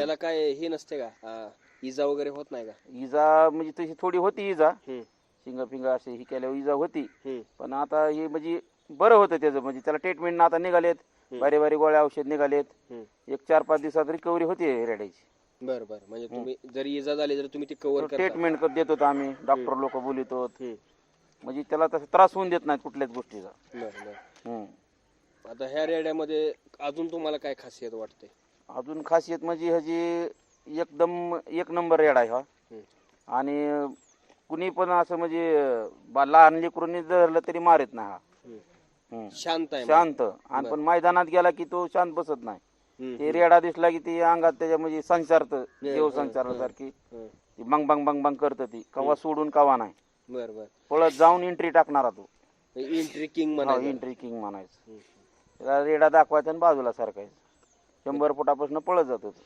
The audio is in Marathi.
त्याला काय हे नसते का इजा वगैरे होत नाही का? इजा म्हणजे तशी थोडी होती इजा, हम्म, शिंग फिंग असे ही केल्यावर इजा होती. हम्म, पण आता हे म्हणजे बरं होतं त्याचं, म्हणजे त्याला ट्रीटमेंट आता निघालेत, बारी बारी गोळ्या औषध निघालेत. हम्म. एक 4-5 दिवसात रिकव्हरी होती रेड्याची. बरं बरं, म्हणजे तुम्ही जरी इजा झाली तर तुम्ही ती कव्हर करता. ट्रीटमेंट देत होतो आम्ही, डॉक्टर लोक बोलितो, हम्म, म्हणजे त्याला तसं त्रास होऊन देत नाहीत कुठल्याच गोष्टीचा. बरं बरं. हम्म. आता ह्या रेड्यामध्ये अजून तुम्हाला काय खासियत वाटते? अजून खासियत म्हणजे ह्याची एकदम एक नंबर रेडा आहे हा. हम्म, आणि कुणी पण असं म्हणजे लहान लेकरूंनी धरलं तरी मारत नाही हा. हम्म. हम्म. शांत आहे शांत. आणि पण मैदानात गेला की तो शांत बसत नाही. हम्म, ते रेडा दिसला की ती अंगात त्याच्या म्हणजे संचारतं, देव हं, संचारासारखी हं. ती बंग बंग बंग बंग करतं, ती कवा सोडून कवा नाही. बरं बरं. पळत जाऊन एंट्री टाकणारा तो. एंट्री किंग हा, म्हणायचं. एंट्री किंग म्हणायचं. हम्म. त्याला रेडा दाखवायचा आणि बाजूला सारखायचं. 100 फुटापासून पळत जातो तो.